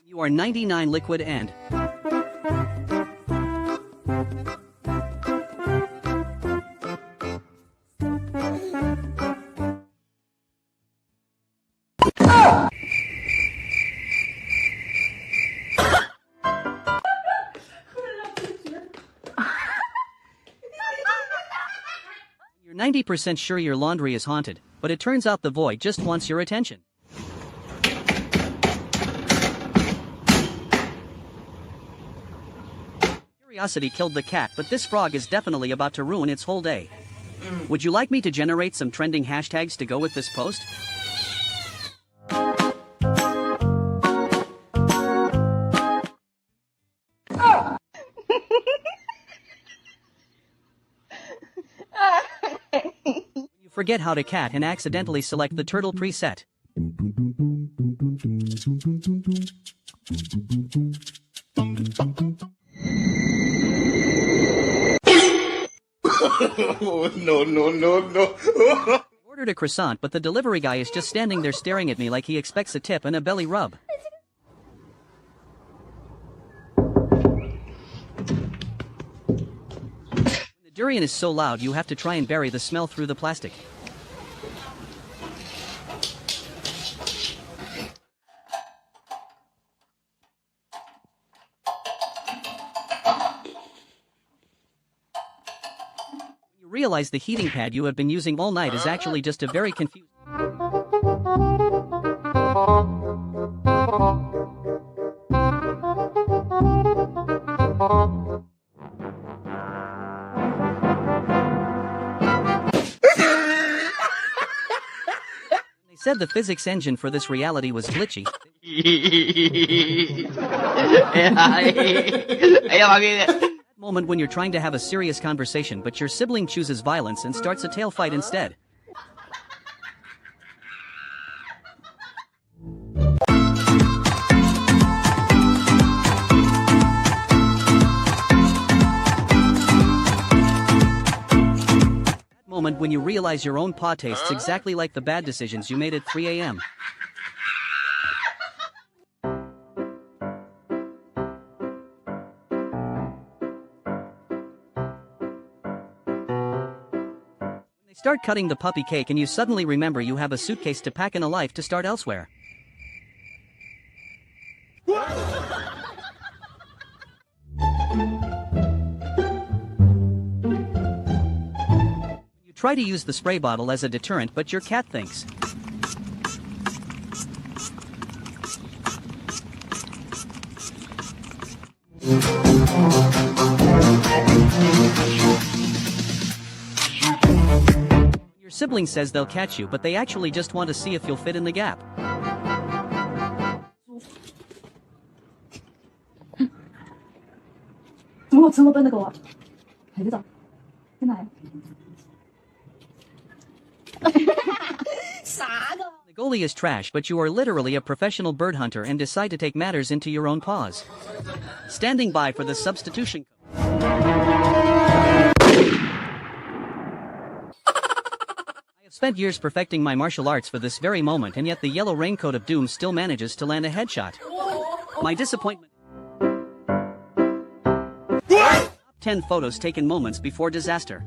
You are 99 liquid and... You're 90% sure your laundry is haunted, but it turns out the void just wants your attention. Curiosity killed the cat, but this frog is definitely about to ruin its whole day. Would you like me to generate some trending hashtags to go with this post? You forget how to cat and accidentally select the turtle preset. No. I ordered a croissant, but the delivery guy is just standing there staring at me like he expects a tip and a belly rub. When the durian is so loud you have to try and bury the smell through the plastic. Realize the heating pad you have been using all night is actually just a very confused... They said the physics engine for this reality was glitchy. Moment when you're trying to have a serious conversation but your sibling chooses violence and starts a tail fight instead. Moment when you realize your own paw tastes exactly like the bad decisions you made at 3 a.m. Start cutting the puppy cake and you suddenly remember you have a suitcase to pack and a life to start elsewhere. You try to use the spray bottle as a deterrent, but your cat thinks. Your sibling says they'll catch you, but they actually just want to see if you'll fit in the gap. The goalie is trash, but you are literally a professional bird hunter and decide to take matters into your own paws. Standing by for the substitution. Spent years perfecting my martial arts for this very moment, and yet the yellow raincoat of doom still manages to land a headshot. My disappointment. Top 10 photos taken moments before disaster.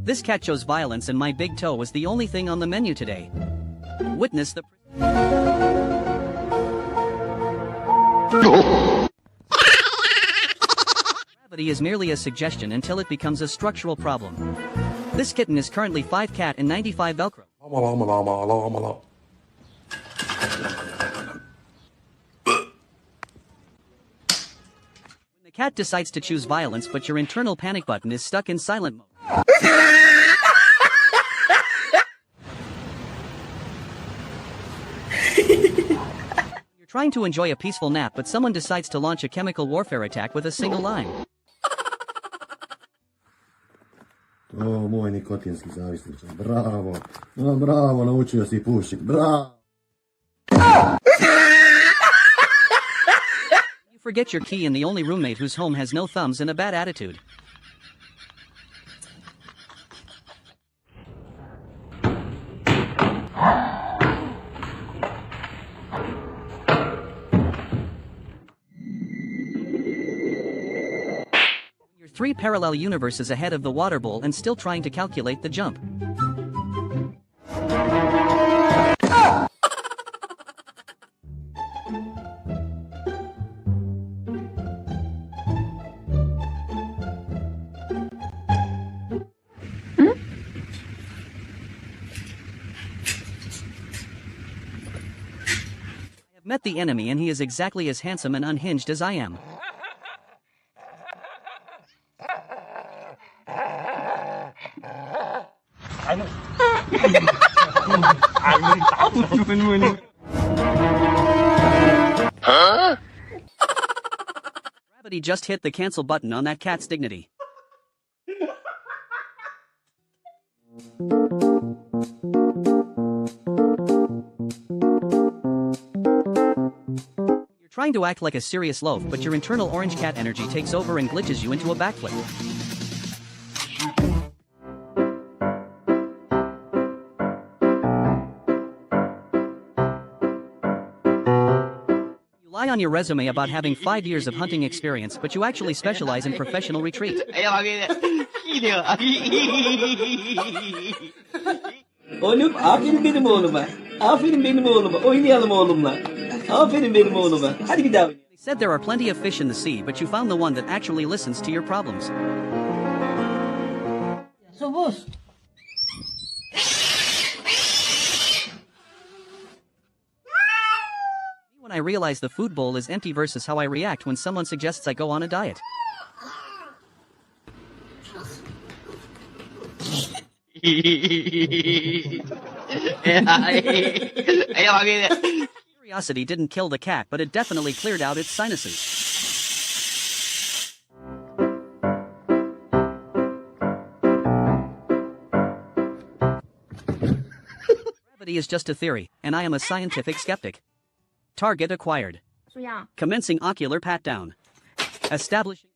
This cat chose violence and my big toe was the only thing on the menu today. Witness the... Gravity is merely a suggestion until it becomes a structural problem. This kitten is currently 5 cat and 95 Velcro. When the cat decides to choose violence but your internal panic button is stuck in silent mode. You're trying to enjoy a peaceful nap but someone decides to launch a chemical warfare attack with a single line. Mój nikotinski zavisniče, bravo, no bravo, naučio si pušit, bravo. You forget your key and the only roommate whose home has no thumbs and a bad attitude. You're 3 parallel universes ahead of the water bowl and still trying to calculate the jump. I've met the enemy and he is exactly as handsome and unhinged as I am. Huh? Gravity just hit the cancel button on that cat's dignity. You're trying to act like a serious loaf, but your internal orange cat energy takes over and glitches you into a backflip. You lie on your resume about having 5 years of hunting experience, but you actually specialize in professional retreat. Oğlum aferin benim oğluma. Aferin benim oğluma. Oynayalım oğlumla. Aferin benim oğluma. Hadi bir daha oynayalım. They said there are plenty of fish in the sea, but you found the one that actually listens to your problems. Sobos. When I realize the food bowl is empty versus how I react when someone suggests I go on a diet. Curiosity didn't kill the cat, but it definitely cleared out its sinuses. Gravity is just a theory, and I am a scientific skeptic. Target acquired. Commencing ocular pat-down. Establishing...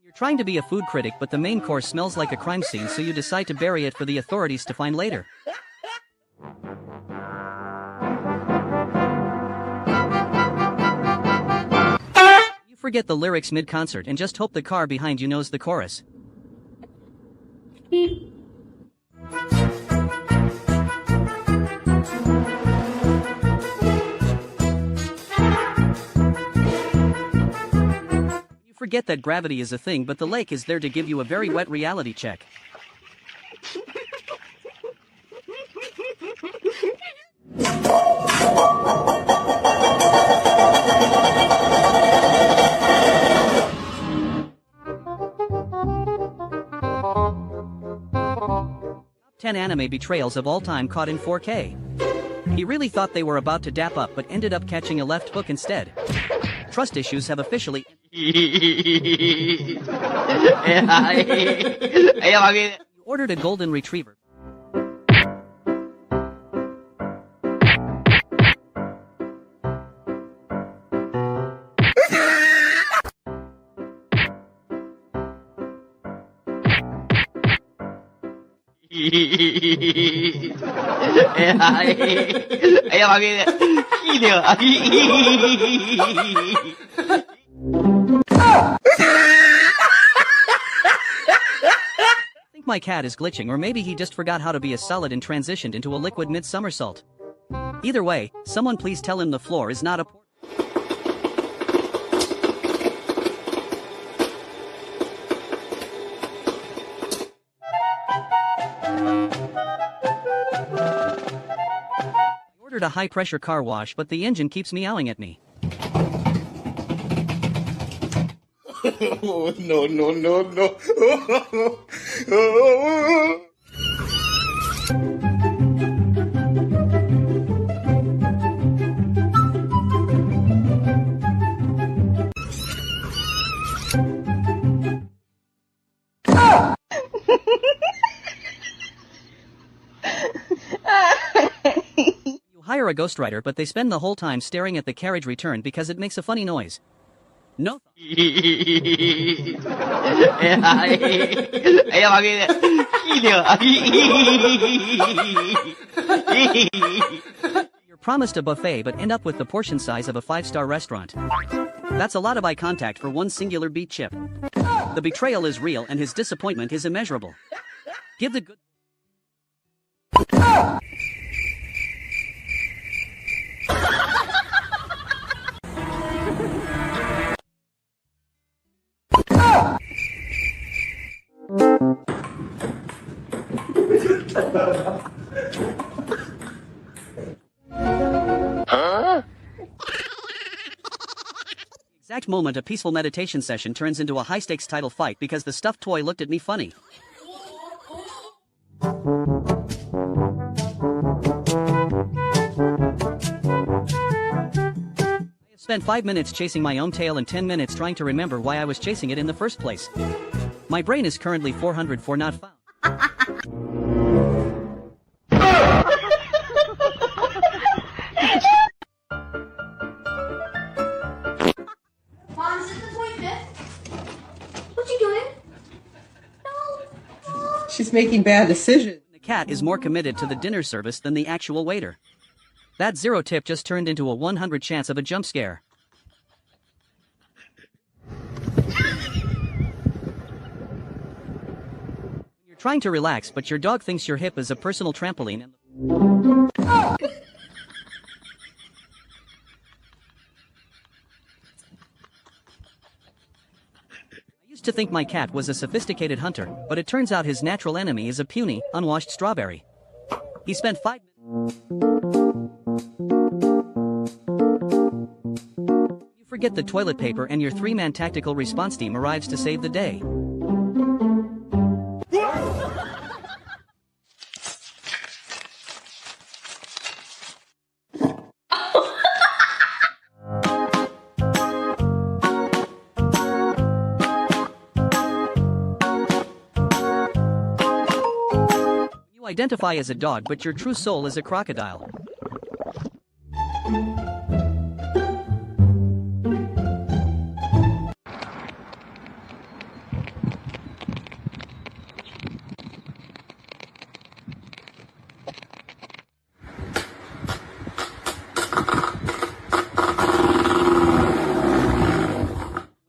You're trying to be a food critic, but the main course smells like a crime scene, so you decide to bury it for the authorities to find later. You forget the lyrics mid-concert and just hope the car behind you knows the chorus. Forget that gravity is a thing, but the lake is there to give you a very wet reality check. Top 10 anime betrayals of all time caught in 4K. He really thought they were about to dap up but ended up catching a left hook instead. Trust issues have officially... You ordered a golden retriever. I think my cat is glitching, or maybe he just forgot how to be a solid and transitioned into a liquid mid-somersault. Either way, someone please tell him the floor is not a... I ordered a high-pressure car wash, but the engine keeps meowing at me. No, no, no, no. hire a ghostwriter but they spend the whole time staring at the carriage return because it makes a funny noise. No. You're promised a buffet but end up with the portion size of a 5-star restaurant. That's a lot of eye contact for one singular beet chip. The betrayal is real and his disappointment is immeasurable. Give the good... Exact moment a peaceful meditation session turns into a high-stakes title fight because the stuffed toy looked at me funny. I have spent 5 minutes chasing my own tail and 10 minutes trying to remember why I was chasing it in the first place. My brain is currently 404 not found. Mom, is it the 25th? What you doing? No. She's making bad decisions. The cat is more committed to the dinner service than the actual waiter. That 0 tip just turned into a 100 chance of a jump scare. You're trying to relax but your dog thinks your hip is a personal trampoline and I used to think my cat was a sophisticated hunter, but it turns out his natural enemy is a puny, unwashed strawberry. He spent 5 minutes. You forget the toilet paper and your 3-man tactical response team arrives to save the day. You identify as a dog but your true soul is a crocodile.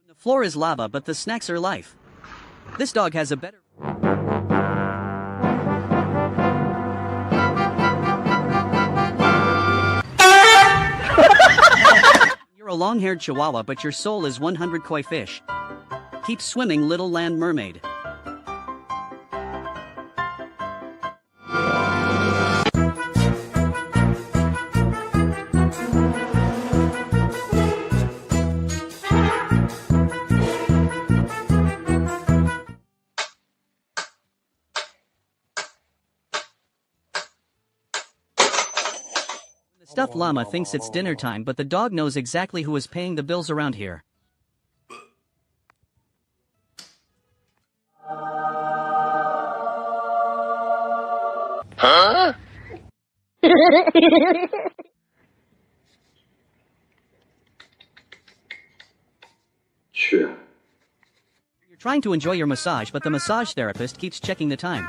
The floor is lava but the snacks are life. This dog has a better... You're a long-haired chihuahua but your soul is 100 koi fish. Keep swimming, little land mermaid. The stuffed llama thinks it's dinner time but the dog knows exactly who is paying the bills around here. Huh? Sure. You're trying to enjoy your massage but the massage therapist keeps checking the time.